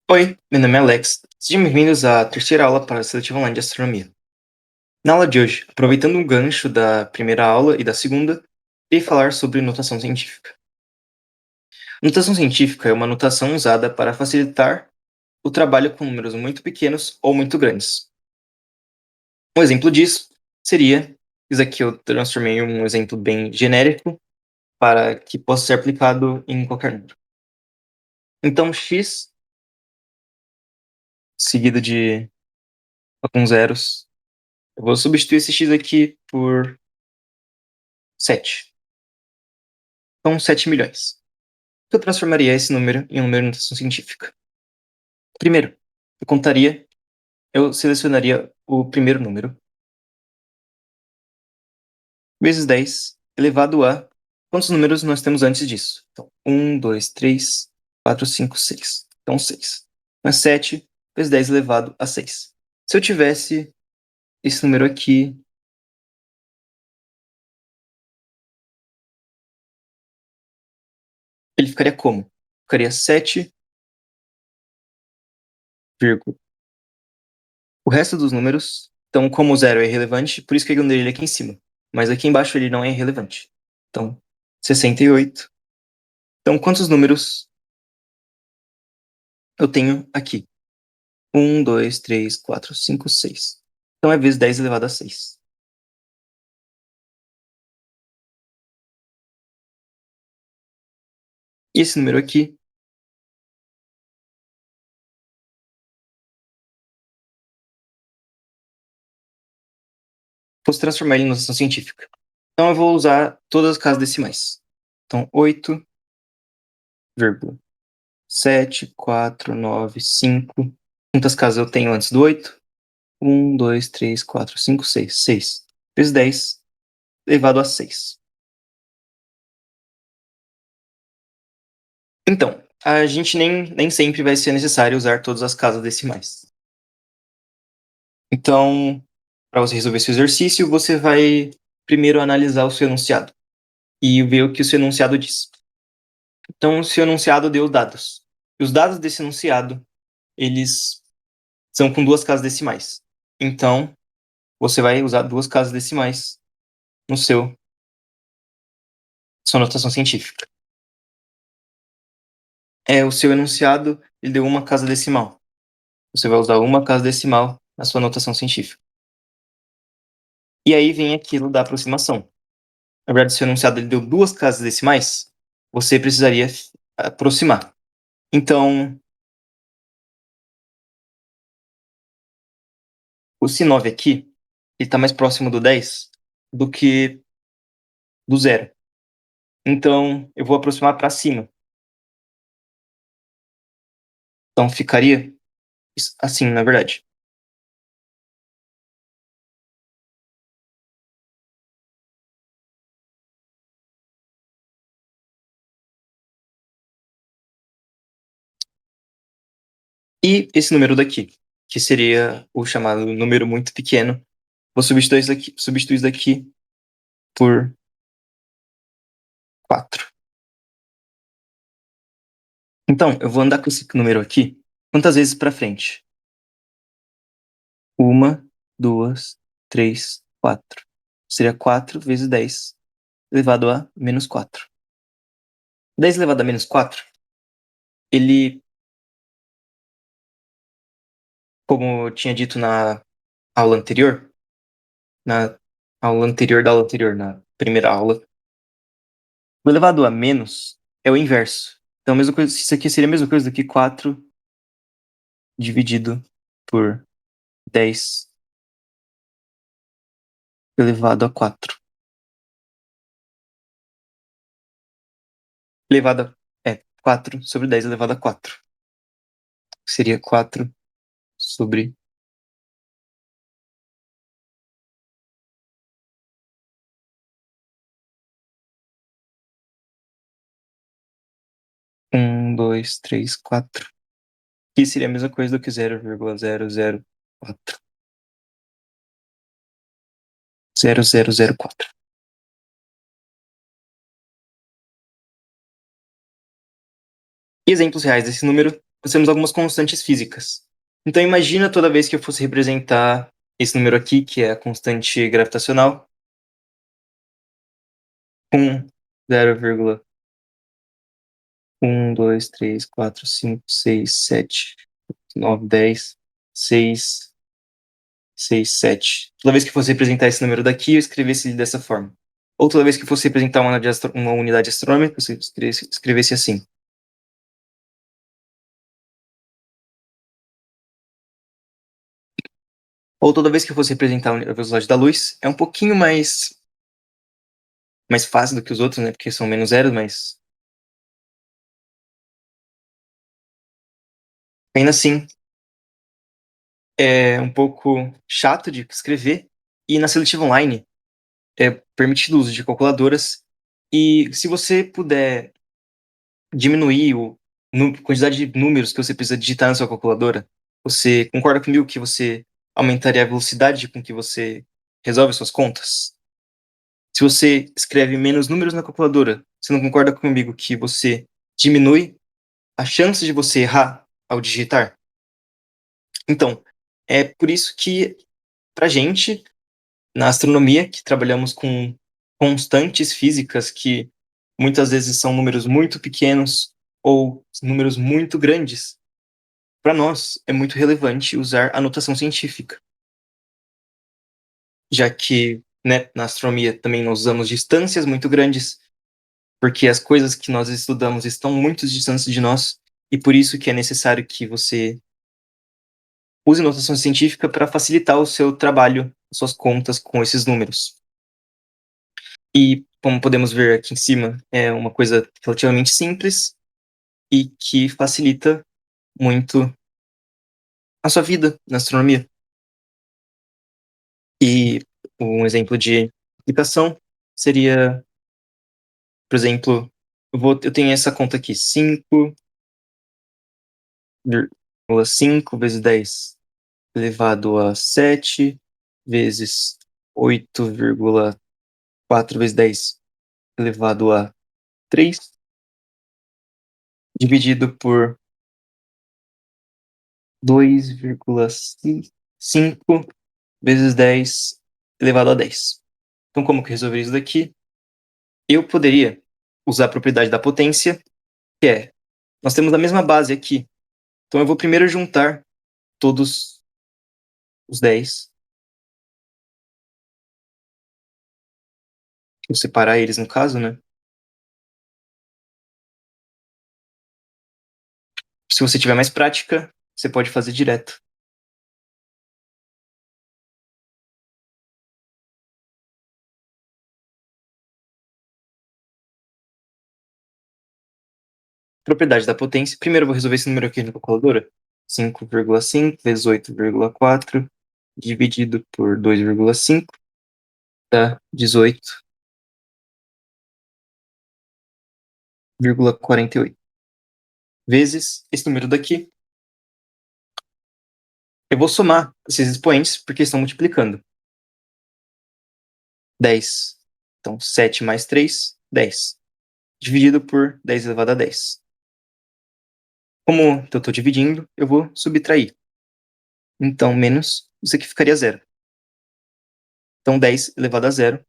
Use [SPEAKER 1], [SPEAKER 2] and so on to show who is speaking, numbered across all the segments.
[SPEAKER 1] Oi, meu nome é Alex. Sejam bem-vindos à terceira aula para a Seletiva Online de Astronomia. Na aula de hoje, aproveitando um gancho da primeira aula e da segunda, irei falar sobre notação científica. Notação científica é uma notação usada para facilitar o trabalho com números muito pequenos ou muito grandes. Um exemplo disso seria, isso aqui eu transformei em um exemplo bem genérico para que possa ser aplicado em qualquer número. Então, x seguido de alguns zeros, eu vou substituir esse x aqui por 7. Então, 7 milhões. Eu transformaria esse número em um número de notação científica. Primeiro, eu selecionaria o primeiro número, vezes 10, elevado a... Quantos números nós temos antes disso? Então, 1, 2, 3, 4, 5, 6. Então, 6. Então, é 7 vezes 10 elevado a 6. Se eu tivesse esse número aqui, ele ficaria como? Ficaria 7, o resto dos números. Então, como o zero é irrelevante, por isso que eu ignorei ele aqui em cima. Mas aqui embaixo ele não é irrelevante. Então, 68. Então, quantos números eu tenho aqui? 1, 2, 3, 4, 5, 6. Então, é vezes 10 elevado a 6. E esse número aqui, posso transformar ele em notação científica. Então, eu vou usar todas as casas decimais. Então, 8,7, 4, 9, 5. Quantas casas eu tenho antes do 8? 1, 2, 3, 4, 5, 6. 6 vezes 10 elevado a 6. Então, a gente nem sempre vai ser necessário usar todas as casas decimais. Então, para você resolver esse exercício, você vai primeiro analisar o seu enunciado e ver o que o seu enunciado diz. Então, o seu enunciado deu dados. E os dados desse enunciado, eles são com duas casas decimais. Então, você vai usar duas casas decimais no sua notação científica. O seu enunciado, ele deu uma casa decimal. Você vai usar uma casa decimal na sua notação científica. E aí vem aquilo da aproximação. Na verdade, se o enunciado ele deu duas casas decimais, você precisaria aproximar. Então, esse 9 aqui, ele está mais próximo do 10 do que do zero. Então, eu vou aproximar para cima. Então, ficaria assim, na verdade. E esse número daqui, que seria o chamado número muito pequeno, vou substituir isso daqui por 4. Então, eu vou andar com esse número aqui quantas vezes para frente? 1, 2, 3, 4. Seria 4 vezes 10 elevado a menos 4. 10 elevado a menos 4, ele, como eu tinha dito na aula anterior, na aula anterior da aula anterior, na primeira aula, o elevado a menos é o inverso. Então, a mesma coisa, isso aqui seria a mesma coisa do que 4 dividido por 10 elevado a 4. Elevado a 4 sobre 10 elevado a 4. Seria 4 sobre 1, 2, 3, 4. Que seria a mesma coisa do que 0,004. 0004. Exemplos reais desse número nós temos algumas constantes físicas. Então imagina toda vez que eu fosse representar esse número aqui, que é a constante gravitacional, com 0,1, 2, 3, 4, 5, 6, 7, 9, 10, 6, 6, 7. Toda vez que eu fosse representar esse número daqui, eu escrevesse ele dessa forma. Ou toda vez que eu fosse representar uma unidade astronômica, eu escrevesse assim. Ou toda vez que eu fosse representar a velocidade da luz, é um pouquinho mais fácil do que os outros, né? Porque são menos zeros, mas ainda assim é um pouco chato de escrever. E na seletiva online é permitido o uso de calculadoras. E se você puder diminuir a quantidade de números que você precisa digitar na sua calculadora, você concorda comigo que você aumentaria a velocidade com que você resolve suas contas? Se você escreve menos números na calculadora, você não concorda comigo que você diminui a chance de você errar ao digitar? Então, é por isso que, pra gente, na astronomia, que trabalhamos com constantes físicas que muitas vezes são números muito pequenos ou números muito grandes, para nós é muito relevante usar a notação científica, já que, né, na astronomia também nós usamos distâncias muito grandes, porque as coisas que nós estudamos estão muito distantes de nós, e por isso que é necessário que você use notação científica para facilitar o seu trabalho, suas contas com esses números. E, como podemos ver aqui em cima, é uma coisa relativamente simples e que facilita muito a sua vida na astronomia. E um exemplo de aplicação seria, por exemplo, eu tenho essa conta aqui, 5,5 vezes 10 elevado a 7 vezes 8,4 vezes 10 elevado a 3 dividido por 2,5 vezes 10 elevado a 10. Então, como que eu resolver isso daqui? Eu poderia usar a propriedade da potência, que é, nós temos a mesma base aqui. Então, eu vou primeiro juntar todos os 10. Vou separar eles, no caso, né? Se você tiver mais prática, você pode fazer direto. Propriedade da potência. Primeiro eu vou resolver esse número aqui na calculadora. 5,5 vezes 8,4 dividido por 2,5 dá 18,48. Vezes esse número daqui. Eu vou somar esses expoentes porque estão multiplicando. 10. Então, 7 mais 3, 10. Dividido por 10 elevado a 10. Como eu estou dividindo, eu vou subtrair. Então, menos, isso aqui ficaria zero. Então, 10 elevado a zero.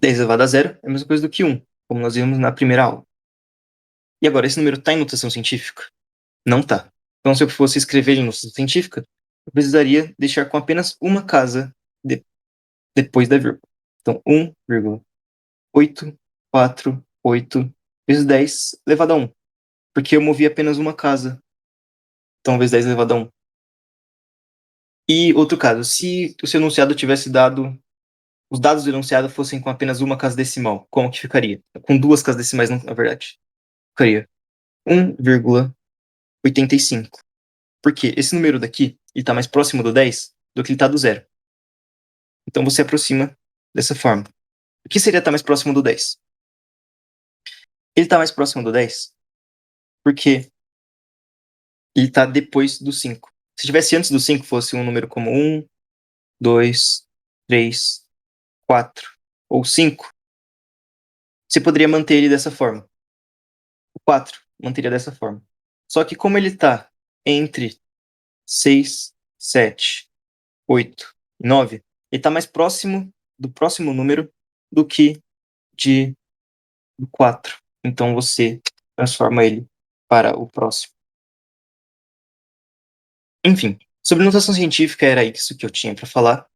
[SPEAKER 1] 10 elevado a zero é a mesma coisa do que 1, como nós vimos na primeira aula. E agora, esse número está em notação científica? Não está. Então, se eu fosse escrever em notação científica, eu precisaria deixar com apenas uma casa depois da vírgula. Então, 1,848 vezes 10 elevado a 1. Porque eu movi apenas uma casa. Então, vezes 10 elevado a 1. E outro caso, se o seu enunciado tivesse dado, os dados do enunciado fossem com apenas uma casa decimal, como que ficaria? Com duas casas decimais, na verdade. Ficaria 1,85. Porque esse número daqui, ele está mais próximo do 10 do que ele está do zero. Então você aproxima dessa forma. O que seria estar mais próximo do 10? Ele está mais próximo do 10 porque ele está depois do 5. Se tivesse antes do 5, fosse um número como 1, 2, 3, 4 ou 5, você poderia manter ele dessa forma. O 4 manteria dessa forma. Só que como ele tá entre 6, 7, 8 e 9, ele tá mais próximo do próximo número do que de do 4. Então você transforma ele para o próximo. Enfim, sobre notação científica era isso que eu tinha para falar.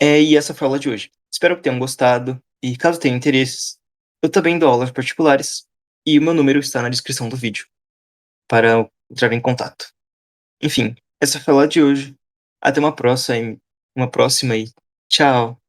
[SPEAKER 1] E essa foi a aula de hoje. Espero que tenham gostado e caso tenham interesses, eu também dou aulas particulares e o meu número está na descrição do vídeo para entrar em contato. Enfim, essa foi a aula de hoje. Até uma próxima e tchau.